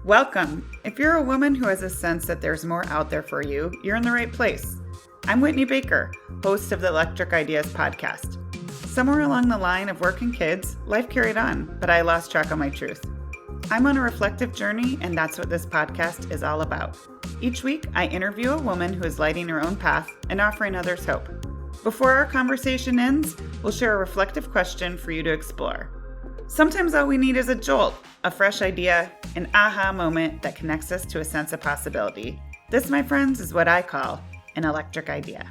Welcome. If you're a woman who has a sense that there's more out there for you, you're in the right place. I'm Whitney Baker, host of the Electric Ideas podcast. Somewhere along the line of work and kids, life carried on, but I lost track of my truth. I'm on a reflective journey, and that's what this podcast is all about. Each week, I interview a woman who is lighting her own path and offering others hope. Before our conversation ends, we'll share a reflective question for you to explore. Sometimes all we need is a jolt, a fresh idea, an aha moment that connects us to a sense of possibility. This, my friends, is what I call an electric idea.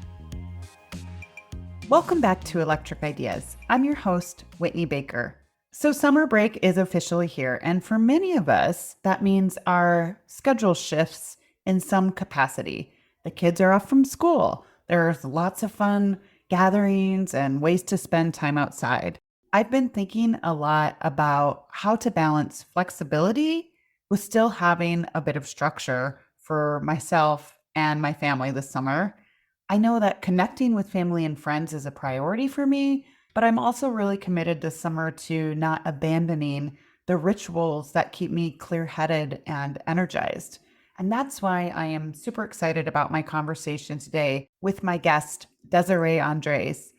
Welcome back to Electric Ideas. I'm your host, Whitney Baker. So summer break is officially here, and for many of us, that means our schedule shifts in some capacity. The kids are off from school. There's lots of fun gatherings and ways to spend time outside. I've been thinking a lot about how to balance flexibility with still having a bit of structure for myself and my family this summer. I know that connecting with family and friends is a priority for me, but I'm also really committed this summer to not abandoning the rituals that keep me clear-headed and energized. And that's why I am super excited about my conversation today with my guest, Desirae Endres.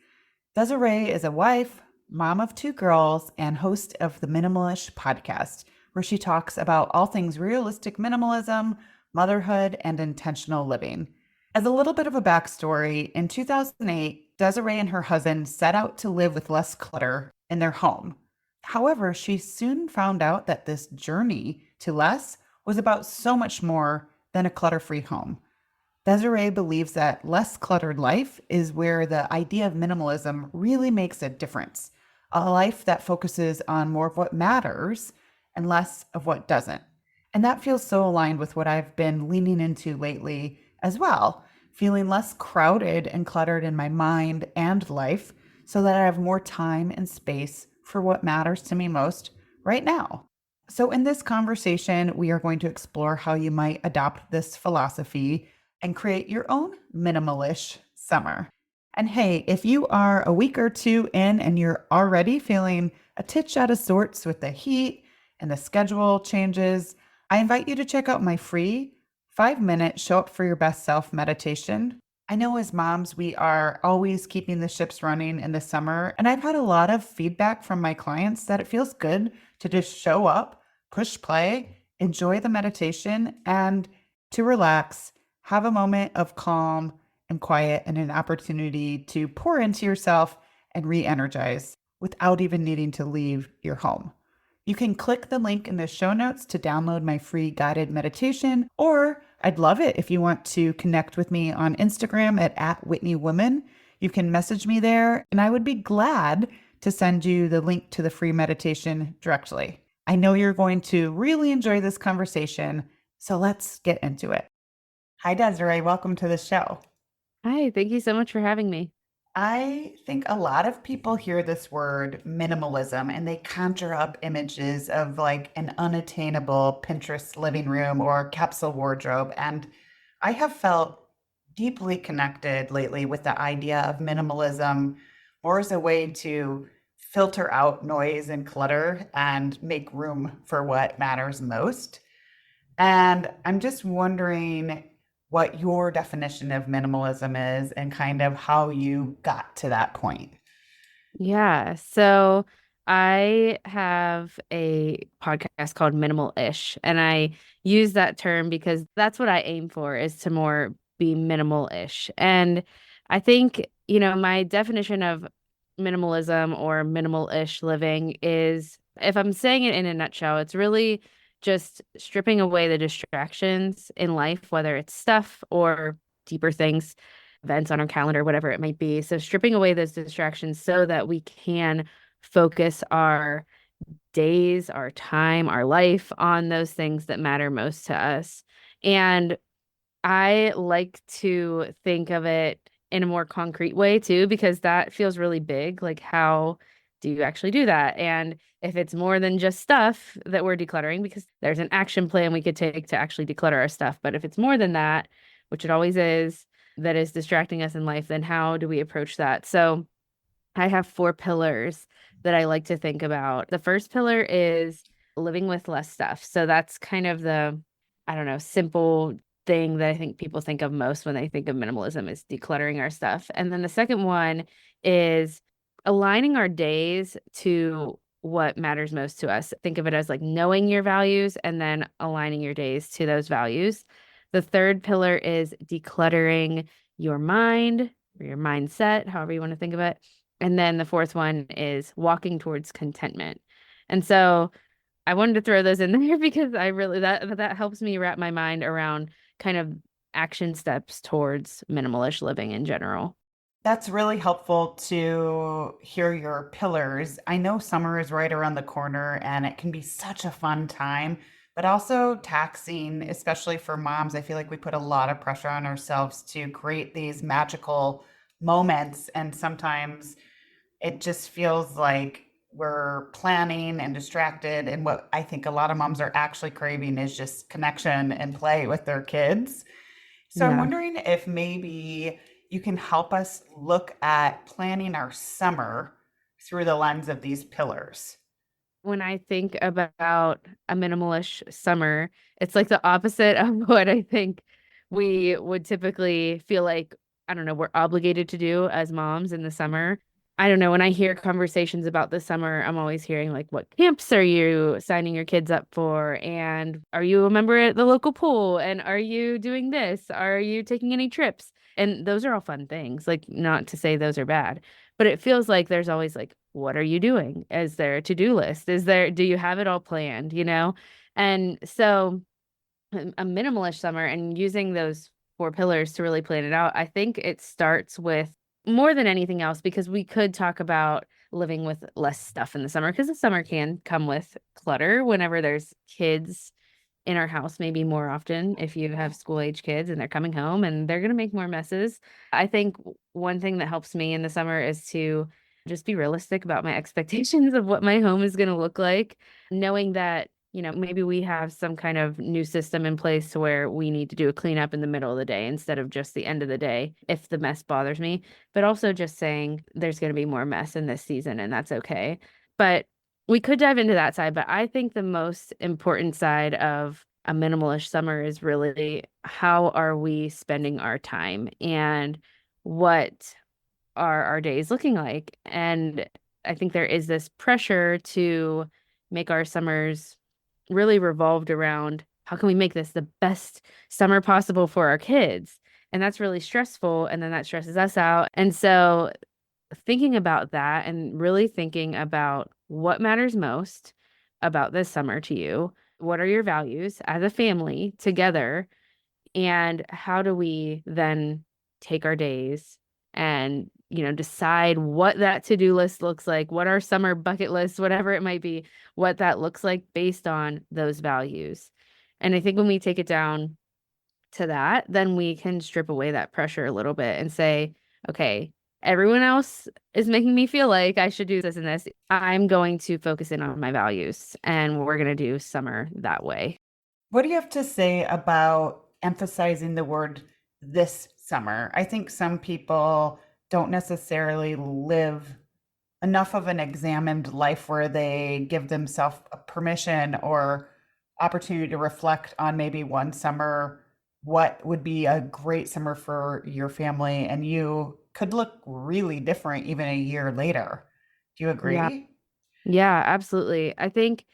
Desirae is a wife, mom of two girls, and host of the Minimalish podcast, where she talks about all things realistic minimalism, motherhood, and intentional living. As a little bit of a backstory, in 2008, Desirae and her husband set out to live with less clutter in their home. However, she soon found out that this journey to less was about so much more than a clutter-free home. Desirae believes that less cluttered life is where the idea of minimalism really makes a difference. A life that focuses on more of what matters and less of what doesn't. And that feels so aligned with what I've been leaning into lately as well, feeling less crowded and cluttered in my mind and life so that I have more time and space for what matters to me most right now. So in this conversation, we are going to explore how you might adopt this philosophy and create your own minimalish summer. And hey, if you are a week or two in and you're already feeling a titch out of sorts with the heat and the schedule changes, I invite you to check out my free 5-minute Show Up for Your Best Self meditation. I know as moms, we are always keeping the ships running in the summer, and I've had a lot of feedback from my clients that it feels good to just show up, push play, enjoy the meditation, and to relax, have a moment of calm and quiet and an opportunity to pour into yourself and re-energize without even needing to leave your home. You can click the link in the show notes to download my free guided meditation, or I'd love it if you want to connect with me on Instagram at @WhitneyWoman. You can message me there, and I would be glad to send you the link to the free meditation directly. I know you're going to really enjoy this conversation, so let's get into it. Hi, Desirae. Welcome to the show. Hi, thank you so much for having me. I think a lot of people hear this word minimalism and they conjure up images of like an unattainable Pinterest living room or capsule wardrobe. And I have felt deeply connected lately with the idea of minimalism more as a way to filter out noise and clutter and make room for what matters most. And I'm just wondering what your definition of minimalism is and kind of how you got to that point. Yeah, so I have a podcast called Minimal-ish, and I use that term because that's what I aim for is to more be minimal-ish. And I think, my definition of minimalism or minimal-ish living is, if I'm saying it in a nutshell, it's really just stripping away the distractions in life, whether it's stuff or deeper things, events on our calendar, whatever it might be. So stripping away those distractions so that we can focus our days, our time, our life on those things that matter most to us. And I like to think of it in a more concrete way too, because that feels really big. Like, how do you actually do that? And if it's more than just stuff that we're decluttering, because there's an action plan we could take to actually declutter our stuff. But if it's more than that, which it always is, that is distracting us in life, then how do we approach that? So I have 4 pillars that I like to think about. The first pillar is living with less stuff. So that's kind of the, I don't know, simple thing that I think people think of most when they think of minimalism is decluttering our stuff. And then the second one is aligning our days to what matters most to us. Think of it as like knowing your values and then aligning your days to those values. The third pillar is decluttering your mind or your mindset, however you want to think of it. And then the fourth one is walking towards contentment. And so I wanted to throw those in there because I really that helps me wrap my mind around kind of action steps towards minimalish living in general. That's really helpful to hear your pillars. I know summer is right around the corner and it can be such a fun time, but also taxing, especially for moms. I feel like we put a lot of pressure on ourselves to create these magical moments. And sometimes it just feels like we're planning and distracted. And what I think a lot of moms are actually craving is just connection and play with their kids. So I'm Yeah. wondering if maybe you can help us look at planning our summer through the lens of these pillars. When I think about a minimalish summer, it's like the opposite of what I think we would typically feel like, I don't know, we're obligated to do as moms in the summer. I don't know. When I hear conversations about the summer, I'm always hearing like, what camps are you signing your kids up for? And are you a member at the local pool? And are you doing this? Are you taking any trips? And those are all fun things. Like, not to say those are bad, but it feels like there's always like, what are you doing? Is there a to-do list? Do you have it all planned, you know? And so a minimalist summer and using those four pillars to really plan it out, I think it starts with more than anything else, because we could talk about living with less stuff in the summer, because the summer can come with clutter whenever there's kids in our house, maybe more often if you have school age kids and they're coming home and they're going to make more messes. I think one thing that helps me in the summer is to just be realistic about my expectations of what my home is going to look like, knowing that, maybe we have some kind of new system in place to where we need to do a cleanup in the middle of the day instead of just the end of the day if the mess bothers me, but also just saying there's going to be more mess in this season and that's okay. But we could dive into that side, but I think the most important side of a minimalish summer is really how are we spending our time and what are our days looking like? And I think there is this pressure to make our summers really revolved around how can we make this the best summer possible for our kids? And that's really stressful. And then that stresses us out. And so thinking about that and really thinking about what matters most about this summer to you. What are your values as a family together? And how do we then take our days and, decide what that to-do list looks like, what our summer bucket list, whatever it might be, what that looks like based on those values. And I think when we take it down to that, then we can strip away that pressure a little bit and say, okay, everyone else is making me feel like I should do this and this. I'm going to focus in on my values and we're going to do summer that way. What do you have to say about emphasizing the word this summer? I think some people don't necessarily live enough of an examined life where they give themselves a permission or opportunity to reflect on maybe one summer, what would be a great summer for your family, and you could look really different even a year later. Do you Yeah. agree? Yeah, absolutely. I think,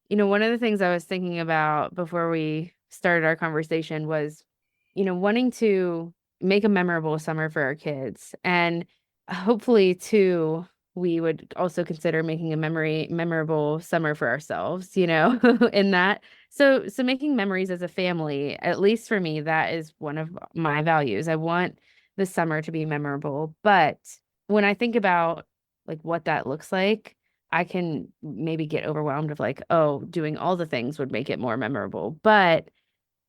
one of the things I was thinking about before we started our conversation was, wanting to make a memorable summer for our kids. And hopefully, too, we would also consider making a memorable summer for ourselves, in that. So making memories as a family, at least for me, that is one of my values. I want the summer to be memorable. But when I think about like what that looks like, I can maybe get overwhelmed of like, oh, doing all the things would make it more memorable. But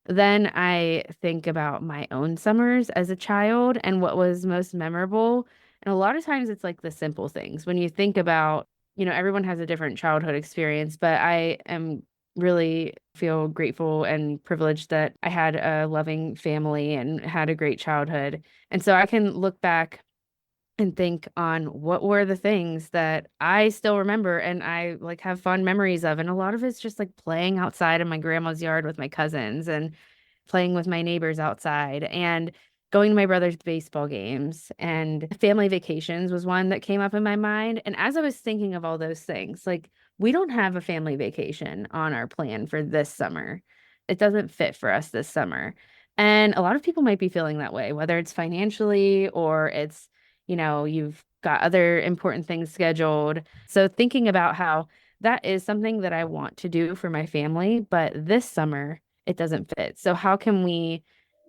then I think about my own summers as a child and what was most memorable. And a lot of times it's like the simple things. When you think about, everyone has a different childhood experience, but I am really feel grateful and privileged that I had a loving family and had a great childhood. And so I can look back and think on what were the things that I still remember and I like have fond memories of. And a lot of it's just like playing outside in my grandma's yard with my cousins and playing with my neighbors outside and going to my brother's baseball games. And family vacations was one that came up in my mind. And as I was thinking of all those things, like we don't have a family vacation on our plan for this summer. It doesn't fit for us this summer. And a lot of people might be feeling that way, whether it's financially or it's, you've got other important things scheduled. So thinking about how that is something that I want to do for my family, but this summer it doesn't fit. So how can we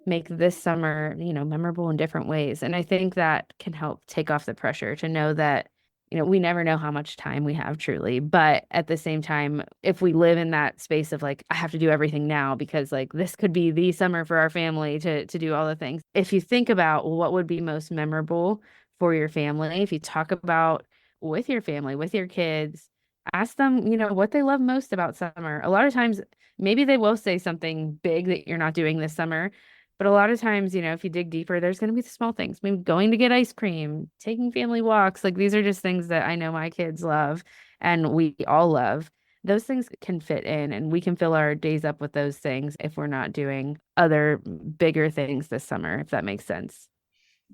make this summer, memorable in different ways? And I think that can help take off the pressure to know that, we never know how much time we have truly. But at the same time, if we live in that space of like, I have to do everything now because like this could be the summer for our family to do all the things. If you think about what would be most memorable for your family, if you talk about with your family, with your kids, ask them, what they love most about summer. A lot of times maybe they will say something big that you're not doing this summer. But a lot of times, if you dig deeper, there's going to be the small things. Maybe going to get ice cream, taking family walks. Like these are just things that I know my kids love and we all love. Those things can fit in and we can fill our days up with those things if we're not doing other bigger things this summer, if that makes sense.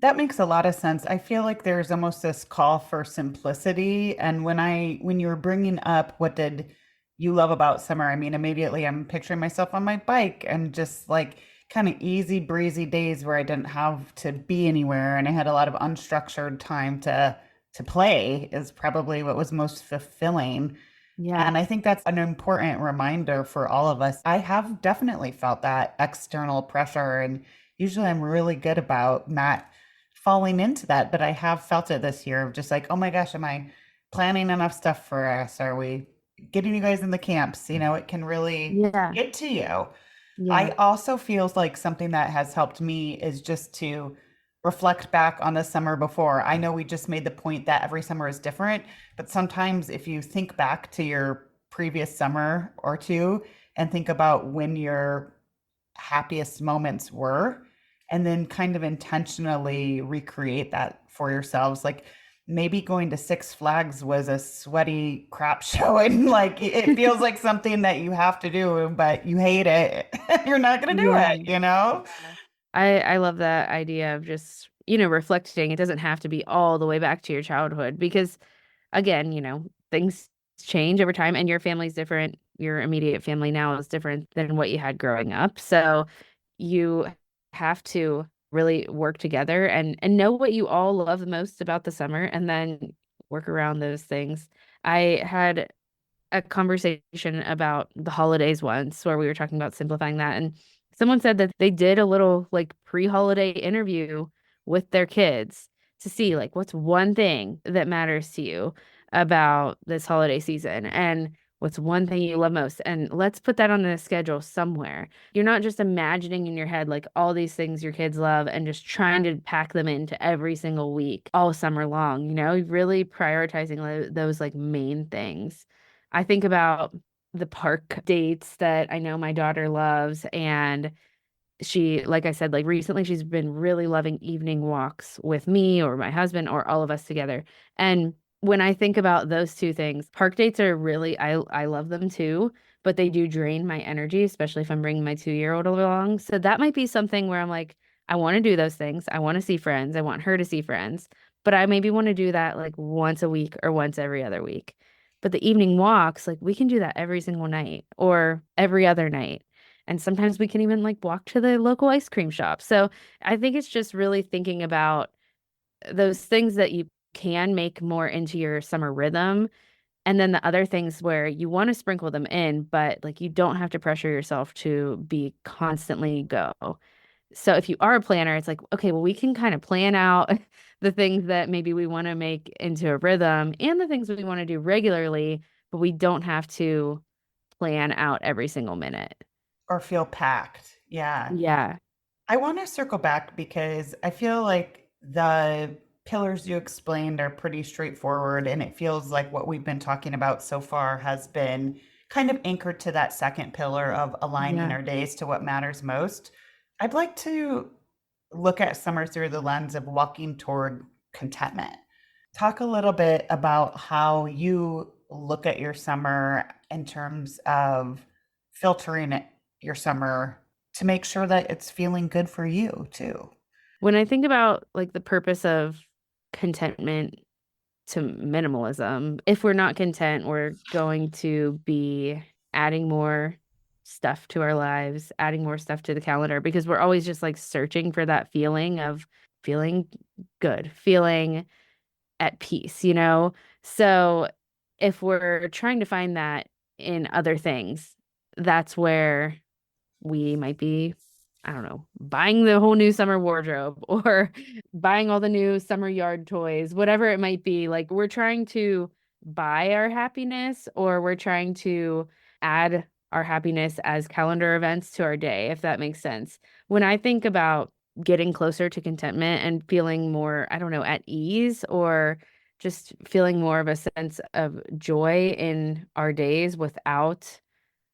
That makes a lot of sense. I feel like there's almost this call for simplicity. And when you were bringing up what did you love about summer, I mean, immediately I'm picturing myself on my bike and just like kind of easy breezy days where I didn't have to be anywhere and I had a lot of unstructured time to play is probably what was most fulfilling. Yeah. And I think that's an important reminder for all of us. I have definitely felt that external pressure, and usually I'm really good about not falling into that, but I have felt it this year of just like, oh my gosh, am I planning enough stuff for us? Are we getting you guys in the camps? It can really Yeah. get to you. I Yeah. also feels like something that has helped me is just to reflect back on the summer before. I know we just made the point that every summer is different, but sometimes if you think back to your previous summer or two and think about when your happiest moments were, and then kind of intentionally recreate that for yourselves, like maybe going to Six Flags was a sweaty crap show and like it feels like something that you have to do, but you hate it. You're not going to do Yeah. it. Yeah. I love that idea of just, reflecting. It doesn't have to be all the way back to your childhood because again, things change over time and your family's different. Your immediate family now is different than what you had growing up. So you have to really work together and know what you all love most about the summer and then work around those things. I had a conversation about the holidays once where we were talking about simplifying that. And someone said that they did a little like pre-holiday interview with their kids to see like what's one thing that matters to you about this holiday season and what's one thing you love most. And let's put that on the schedule somewhere. You're not just imagining in your head like all these things your kids love and just trying to pack them into every single week all summer long, really prioritizing those like main things. I think about the park dates that I know my daughter loves. And she, like I said, like recently, she's been really loving evening walks with me or my husband or all of us together. And when I think about those two things, park dates are really, I love them too, but they do drain my energy, especially if I'm bringing my 2-year-old along. So that might be something where I'm like, I want to do those things. I want to see friends. I want her to see friends, but I maybe want to do that like once a week or once every other week. But the evening walks, like we can do that every single night or every other night. And sometimes we can even like walk to the local ice cream shop. So I think it's just really thinking about those things that you can make more into your summer rhythm. And then the other things where you want to sprinkle them in, but like you don't have to pressure yourself to be constantly go. So if you are a planner, it's like, okay, well, we can kind of plan out the things that maybe we want to make into a rhythm and the things we want to do regularly, but we don't have to plan out every single minute. Or feel packed. Yeah. Yeah. I want to circle back because I feel like the pillars you explained are pretty straightforward, and it feels like what we've been talking about so far has been kind of anchored to that second pillar of aligning Yeah. our days to what matters most. I'd like to look at summer through the lens of walking toward contentment. Talk a little bit about how you look at your summer in terms of filtering your summer to make sure that it's feeling good for you too. When I think about like the purpose of contentment to minimalism, if we're not content, we're going to be adding more stuff to our lives, adding more stuff to the calendar because we're always just like searching for that feeling of feeling good, feeling at peace, you know? So if we're trying to find that in other things, that's where we might be, I don't know, buying the whole new summer wardrobe or buying all the new summer yard toys, whatever it might be. Like we're trying to buy our happiness or we're trying to add our happiness as calendar events to our day, if that makes sense. When I think about getting closer to contentment and feeling more, I don't know, at ease or just feeling more of a sense of joy in our days without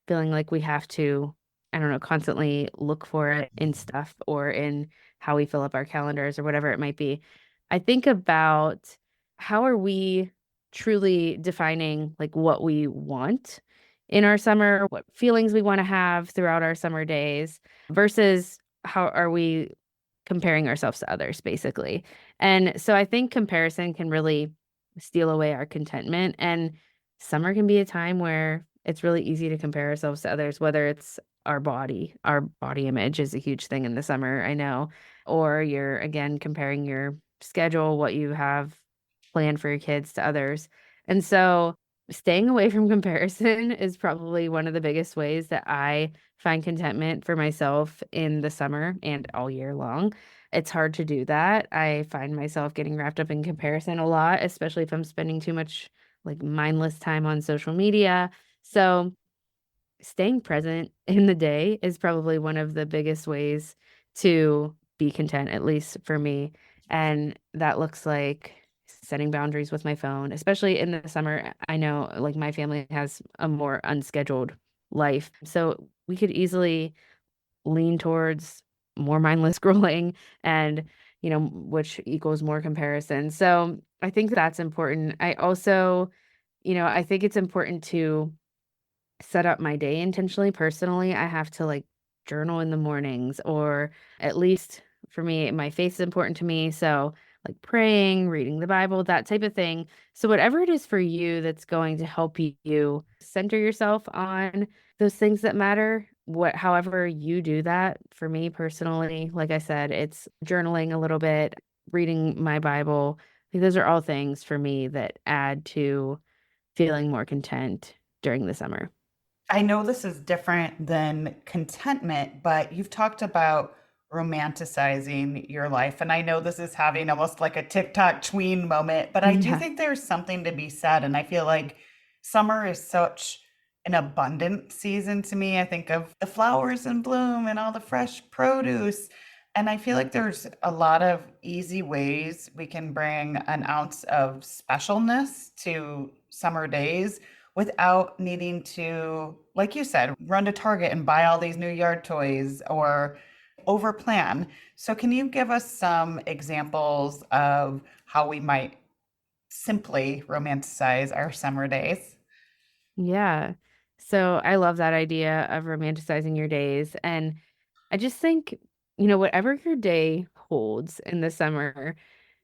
feeling like we have to, I don't know, constantly look for it in stuff or in how we fill up our calendars or whatever it might be. I think about how are we truly defining like what we want in our summer, what feelings we want to have throughout our summer days versus how are we comparing ourselves to others, basically. And so I think comparison can really steal away our contentment. And summer can be a time where it's really easy to compare ourselves to others, whether it's our body image is a huge thing in the summer, I know, or you're again comparing your schedule, what you have planned for your kids to others. And so staying away from comparison is probably one of the biggest ways that I find contentment for myself in the summer and all year long. It's hard to do that. I find myself getting wrapped up in comparison a lot, especially if I'm spending too much like mindless time on social media. So, staying present in the day is probably one of the biggest ways to be content, at least for me. And that looks like setting boundaries with my phone, especially in the summer. I know like my family has a more unscheduled life. So we could easily lean towards more mindless scrolling and, you know, which equals more comparison. So I think that's important. I also, you know, I think it's important to set up my day intentionally. Personally, I have to like journal in the mornings, or at least for me, my faith is important to me. So, like praying, reading the Bible, that type of thing. So, whatever it is for you that's going to help you center yourself on those things that matter, however you do that. For me personally, like I said, it's journaling a little bit, reading my Bible. I think those are all things for me that add to feeling more content during the summer. I know this is different than contentment, but you've talked about romanticizing your life. And I know this is having almost like a TikTok tween moment, but I do Yeah. think there's something to be said. And I feel like summer is such an abundant season to me. I think of the flowers in bloom and all the fresh produce. And I feel like there's a lot of easy ways we can bring an ounce of specialness to summer days without needing to, like you said, run to Target and buy all these new yard toys or overplan. So, can you give us some examples of how we might simply romanticize our summer days? Yeah. So I love that idea of romanticizing your days. And I just think, you know, whatever your day holds in the summer,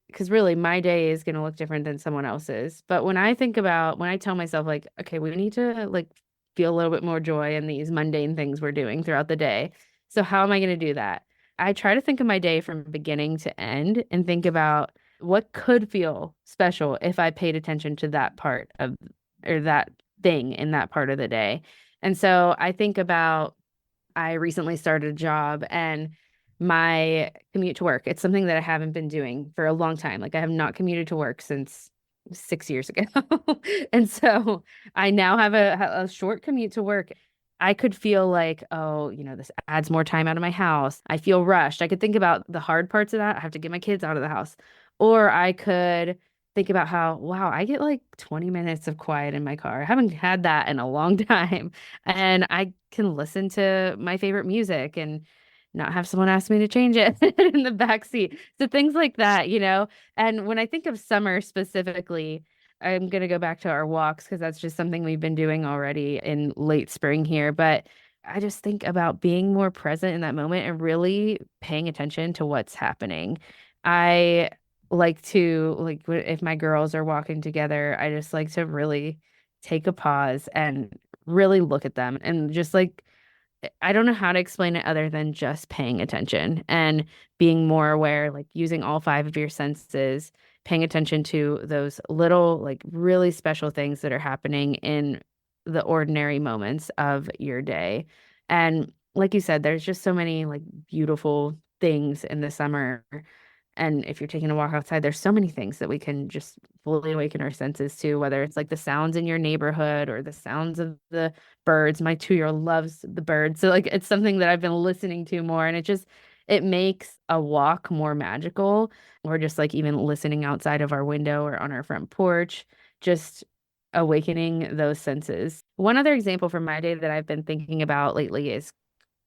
because really my day is going to look different than someone else's. But when I tell myself, like, okay, we need to like feel a little bit more joy in these mundane things we're doing throughout the day. So, how am I going to do that? I try to think of my day from beginning to end and think about what could feel special if I paid attention to that part of or that thing in that part of the day. And so I think about I recently started a job and my commute to work, it's something that I haven't been doing for a long time. Like I have not commuted to work since 6 years ago. And so I now have a short commute to work. I could feel like, oh, you know, this adds more time out of my house. I feel rushed. I could think about the hard parts of that. I have to get my kids out of the house. Or I could think about how, wow, I get like 20 minutes of quiet in my car. I haven't had that in a long time. And I can listen to my favorite music and not have someone ask me to change it in the back seat. So things like that, you know. And when I think of summer specifically, I'm going to go back to our walks because that's just something we've been doing already in late spring here. But I just think about being more present in that moment and really paying attention to what's happening. I like to, like, if my girls are walking together, I just like to really take a pause and really look at them and just like, I don't know how to explain it other than just paying attention and being more aware, like using all five of your senses, paying attention to those little, like really special things that are happening in the ordinary moments of your day. And like you said, there's just so many like beautiful things in the summer. And if you're taking a walk outside, there's so many things that we can just fully awaken our senses to, whether it's like the sounds in your neighborhood or the sounds of the birds. My 2-year-old loves the birds. So like it's something that I've been listening to more and it makes a walk more magical or just like even listening outside of our window or on our front porch, just awakening those senses. One other example from my day that I've been thinking about lately is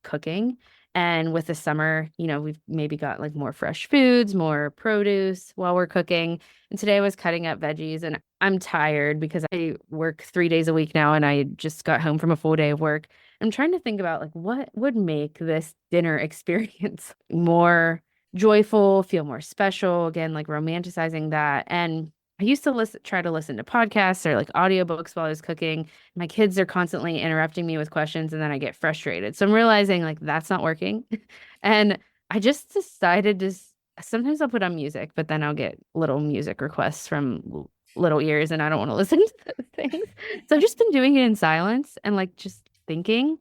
cooking. And with the summer, you know, we've maybe got like more fresh foods, more produce while we're cooking. And today I was cutting up veggies and I'm tired because I work 3 days a week now and I just got home from a full day of work. I'm trying to think about like what would make this dinner experience more joyful, feel more special, again, like romanticizing that. And I used to try to listen to podcasts or like audiobooks while I was cooking. My kids are constantly interrupting me with questions and then I get frustrated. So I'm realizing like that's not working. And I just decided to sometimes I'll put on music, but then I'll get little music requests from little ears and I don't want to listen to those things. So I've just been doing it in silence and like just thinking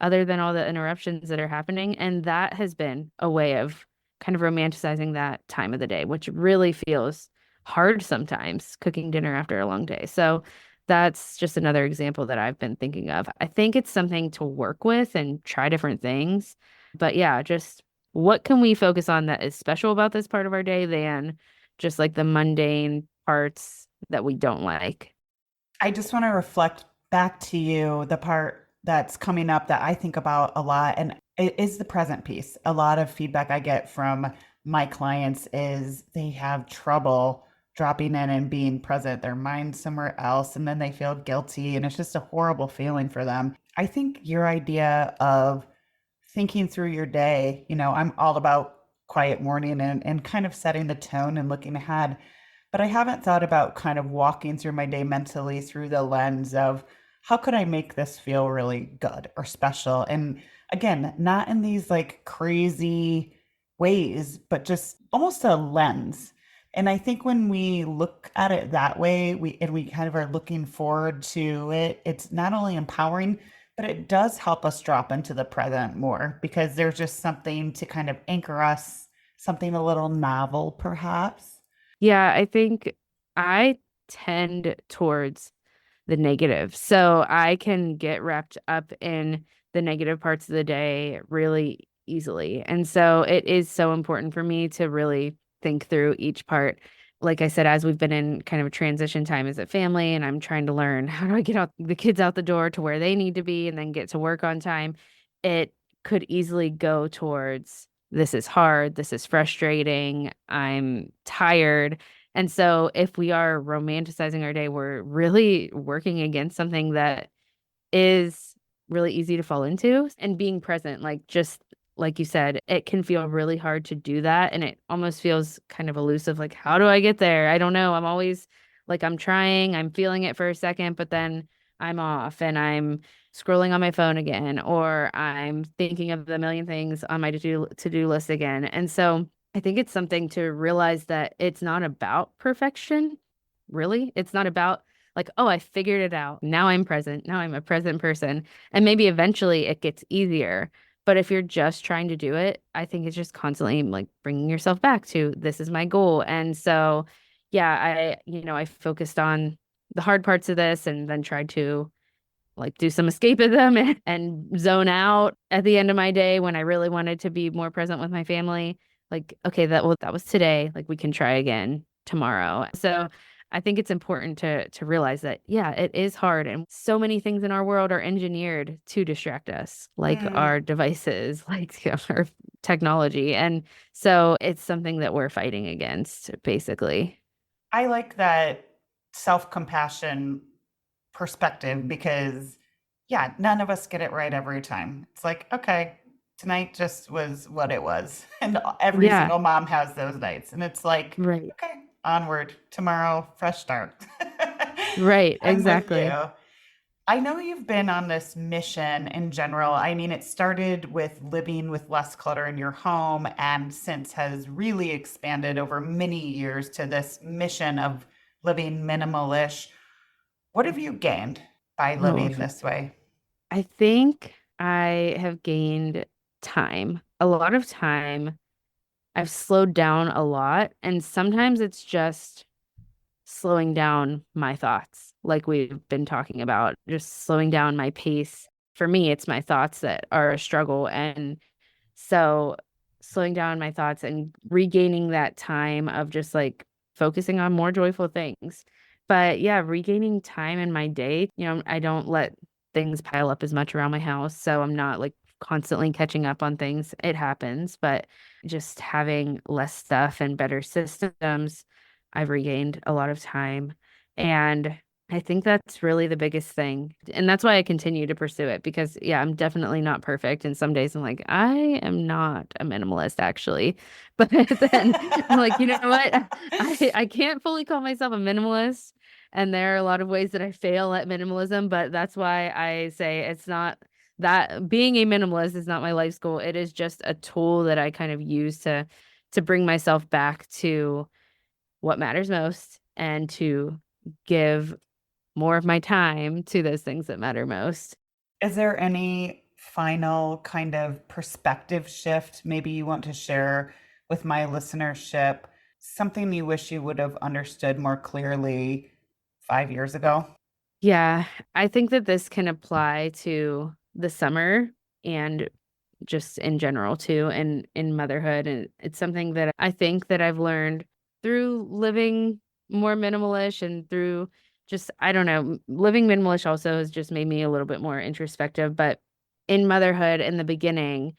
other than all the interruptions that are happening. And that has been a way of kind of romanticizing that time of the day, which really feels hard sometimes cooking dinner after a long day. So that's just another example that I've been thinking of. I think it's something to work with and try different things. But yeah, just what can we focus on that is special about this part of our day than just like the mundane parts that we don't like? I just want to reflect back to you the part that's coming up that I think about a lot, and it is the present piece. A lot of feedback I get from my clients is they have trouble dropping in and being present. Their mind's somewhere else, and then they feel guilty, and it's just a horrible feeling for them. I think your idea of thinking through your day, I'm all about quiet morning and kind of setting the tone and looking ahead. But I haven't thought about kind of walking through my day mentally through the lens of how could I make this feel really good or special? And again, not in these like crazy ways, but just almost a lens. And I think when we look at it that way, we kind of are looking forward to it, it's not only empowering, but it does help us drop into the present more because there's just something to kind of anchor us, something a little novel, perhaps. Yeah, I think I tend towards the negative. So I can get wrapped up in the negative parts of the day really easily. And so it is so important for me to really think through each part. Like I said, as we've been in kind of a transition time as a family, and I'm trying to learn how do I get out the kids out the door to where they need to be and then get to work on time, it could easily go towards this is hard, this is frustrating, I'm tired. And so if we are romanticizing our day, we're really working against something that is really easy to fall into and being present, like just like you said, it can feel really hard to do that. And it almost feels kind of elusive. Like, how do I get there? I don't know. I'm always like, I'm trying, I'm feeling it for a second, but then I'm off and I'm scrolling on my phone again, or I'm thinking of the million things on my to do list again. And so I think it's something to realize that it's not about perfection, really. It's not about like, oh, I figured it out. Now I'm present. Now I'm a present person. And maybe eventually it gets easier. But if you're just trying to do it, I think it's just constantly like bringing yourself back to this is my goal. And so, yeah, I focused on the hard parts of this and then tried to like do some escapism and zone out at the end of my day when I really wanted to be more present with my family. Like, okay, that was today. Like we can try again tomorrow. So I think it's important to realize that, yeah, it is hard. And so many things in our world are engineered to distract us, like Mm, our devices, like our technology. And so it's something that we're fighting against, basically. I like that self-compassion perspective because, yeah, none of us get it right every time. It's like, okay, tonight just was what it was. And every Yeah, single mom has those nights. And it's like, right. okay, onward, tomorrow, fresh start. Right, I'm with exactly. you. I know you've been on this mission in general. I mean, it started with living with less clutter in your home and since has really expanded over many years to this mission of living minimalish. What have you gained by Oh, living this way? I think I have gained time, a lot of time. I've slowed down a lot, and sometimes it's just slowing down my thoughts, like we've been talking about, just slowing down my pace. For me, it's my thoughts that are a struggle. And so slowing down my thoughts and regaining that time of just like focusing on more joyful things. But yeah, regaining time in my day, I don't let things pile up as much around my house. So I'm not like constantly catching up on things. It happens, but just having less stuff and better systems, I've regained a lot of time. And I think that's really the biggest thing. And that's why I continue to pursue it because, yeah, I'm definitely not perfect. And some days I'm like, I am not a minimalist, actually. But then I'm like, you know what? I can't fully call myself a minimalist. And there are a lot of ways that I fail at minimalism. But that's why I say it's not that being a minimalist is not my life's goal. It is just a tool that I kind of use to bring myself back to what matters most and to give more of my time to those things that matter most. Is there any final kind of perspective shift maybe you want to share with my listenership? Something you wish you would have understood more clearly 5 years ago? Yeah, I think that this can apply to the summer and just in general too, and in motherhood. And it's something that I think that I've learned through living more minimalish and through just, I don't know, living minimalish also has just made me a little bit more introspective. But in motherhood in the beginning,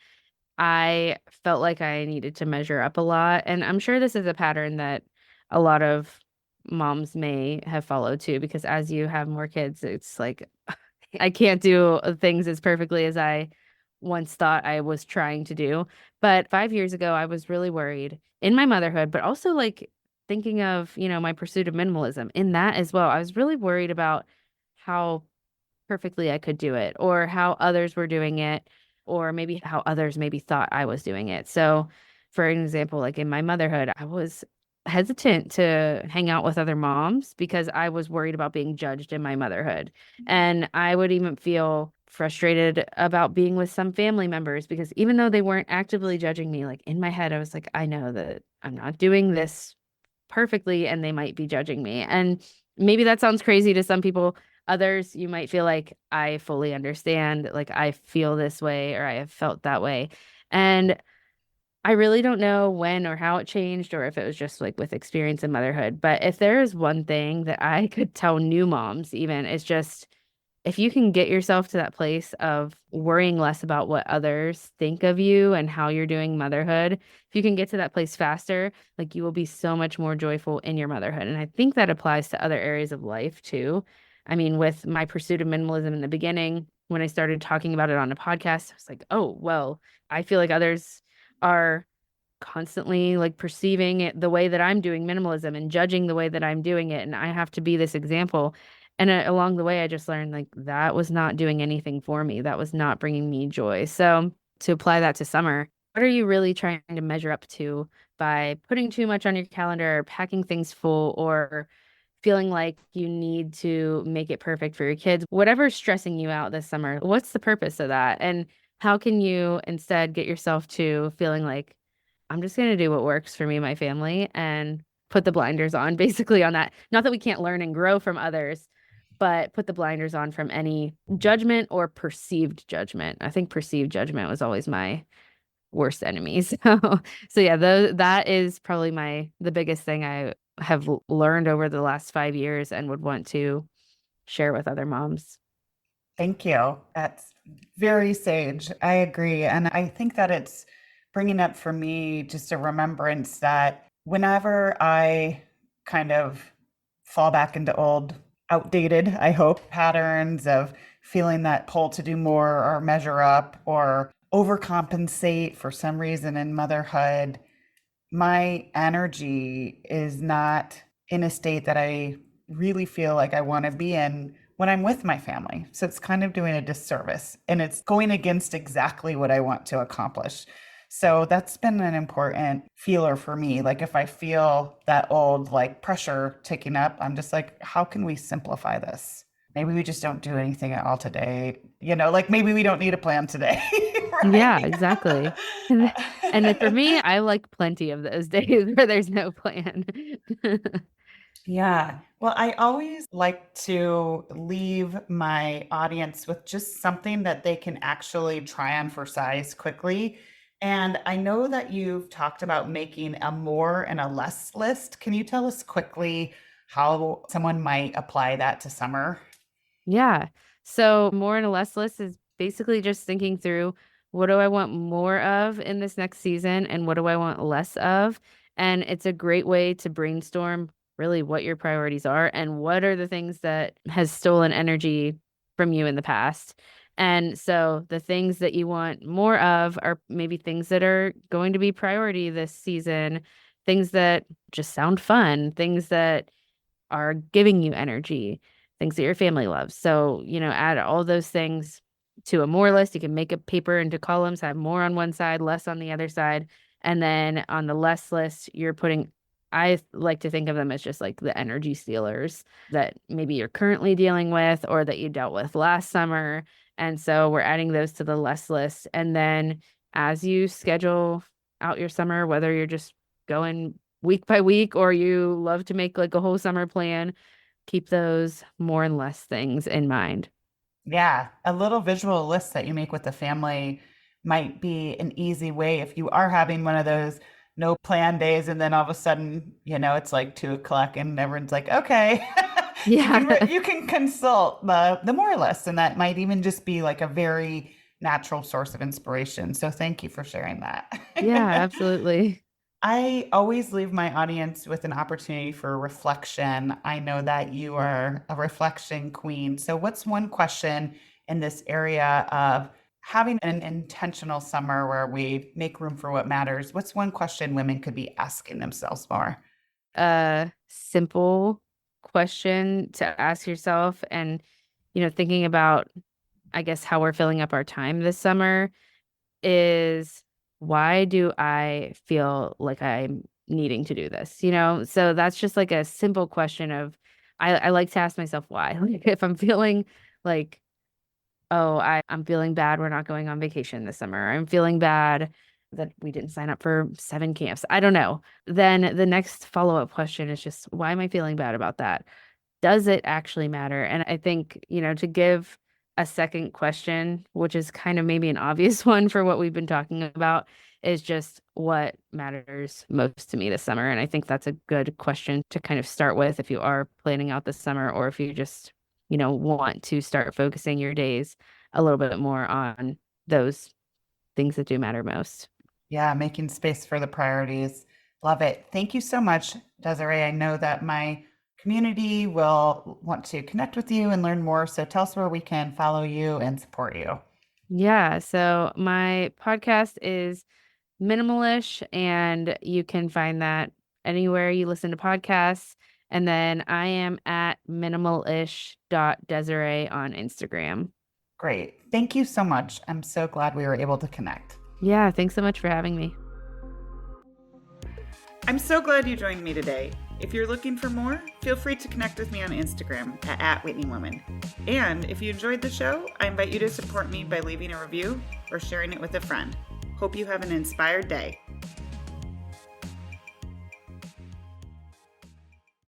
I felt like I needed to measure up a lot. And I'm sure this is a pattern that a lot of moms may have followed too, because as you have more kids, it's like I can't do things as perfectly as I once thought I was trying to do. But 5 years ago, I was really worried in my motherhood, but also like thinking of, my pursuit of minimalism in that as well. I was really worried about how perfectly I could do it, or how others were doing it, or maybe how others maybe thought I was doing it. So, for an example, like in my motherhood, I was hesitant to hang out with other moms because I was worried about being judged in my motherhood. And I would even feel frustrated about being with some family members because even though they weren't actively judging me, like in my head, I was like, I know that I'm not doing this perfectly and they might be judging me. And maybe that sounds crazy to some people. Others, you might feel like I fully understand, like I feel this way or I have felt that way. And I really don't know when or how it changed or if it was just like with experience in motherhood. But if there is one thing that I could tell new moms, even, it's just if you can get yourself to that place of worrying less about what others think of you and how you're doing motherhood, if you can get to that place faster, like you will be so much more joyful in your motherhood. And I think that applies to other areas of life too. I mean, with my pursuit of minimalism in the beginning, when I started talking about it on a podcast, I was like, oh, well, I feel like others are constantly like perceiving it the way that I'm doing minimalism and judging the way that I'm doing it. And I have to be this example. And along the way, I just learned like that was not doing anything for me. That was not bringing me joy. So to apply that to summer, what are you really trying to measure up to by putting too much on your calendar, or packing things full, or feeling like you need to make it perfect for your kids? Whatever's stressing you out this summer, what's the purpose of that? And how can you instead get yourself to feeling like I'm just going to do what works for me and my family and put the blinders on basically on that. Not that we can't learn and grow from others, but put the blinders on from any judgment or perceived judgment. I think perceived judgment was always my worst enemy. So yeah, that is probably the biggest thing I have learned over the last 5 years and would want to share with other moms. Thank you. That's very sage. I agree. And I think that it's bringing up for me just a remembrance that whenever I kind of fall back into old, outdated, I hope, patterns of feeling that pull to do more or measure up or overcompensate for some reason in motherhood, my energy is not in a state that I really feel like I want to be in when I'm with my family. So it's kind of doing a disservice and it's going against exactly what I want to accomplish. So that's been an important feeler for me. Like if I feel that old like pressure ticking up, I'm just like, how can we simplify this? Maybe we just don't do anything at all today. Like maybe we don't need a plan today, Yeah, right? exactly. And then for me, I like plenty of those days where there's no plan. Yeah. Well, I always like to leave my audience with just something that they can actually try on for size quickly. And I know that you've talked about making a more and a less list. Can you tell us quickly how someone might apply that to summer? Yeah. So more and less list is basically just thinking through what do I want more of in this next season and what do I want less of? And it's a great way to brainstorm really what your priorities are and what are the things that has stolen energy from you in the past. And so the things that you want more of are maybe things that are going to be priority this season, things that just sound fun, things that are giving you energy, things that your family loves. So, add all those things to a more list. You can make a paper into columns, have more on one side, less on the other side. And then on the less list, I like to think of them as just like the energy stealers that maybe you're currently dealing with or that you dealt with last summer. And so we're adding those to the less list. And then as you schedule out your summer, whether you're just going week by week or you love to make like a whole summer plan, keep those more and less things in mind. Yeah, a little visual list that you make with the family might be an easy way if you are having one of those no plan days and then all of a sudden, it's like 2 o'clock and everyone's like, okay, you Yeah. can you can consult the more list, and that might even just be like a very natural source of inspiration. So thank you for sharing Yeah, that. absolutely. I always leave my audience with an opportunity for reflection. I know that you are a reflection queen. So, what's one question in this area of having an intentional summer where we make room for what matters? What's one question women could be asking themselves more? A simple question to ask yourself and, thinking about, I guess, how we're filling up our time this summer is why do I feel like I'm needing to do this? So that's just like a simple question of I like to ask myself why. Like if I'm feeling like, oh, I'm feeling bad we're not going on vacation this summer. I'm feeling bad that we didn't sign up for 7 camps. I don't know. Then the next follow-up question is just why am I feeling bad about that? Does it actually matter? And I think, to give a second question, which is kind of maybe an obvious one for what we've been talking about, is just what matters most to me this summer. And I think that's a good question to kind of start with if you are planning out this summer or if you just, want to start focusing your days a little bit more on those things that do matter most. Yeah, making space for the priorities. Love it. Thank you so much, Desiree. I know that my community will want to connect with you and learn more. So tell us where we can follow you and support you. Yeah. So my podcast is minimalish, and you can find that anywhere you listen to podcasts. And then I am at minimalish.desiree on Instagram. Great. Thank you so much. I'm so glad we were able to connect. Yeah, thanks so much for having me. I'm so glad you joined me today. If you're looking for more, feel free to connect with me on Instagram at @WhitneyWoman. And if you enjoyed the show, I invite you to support me by leaving a review or sharing it with a friend. Hope you have an inspired day.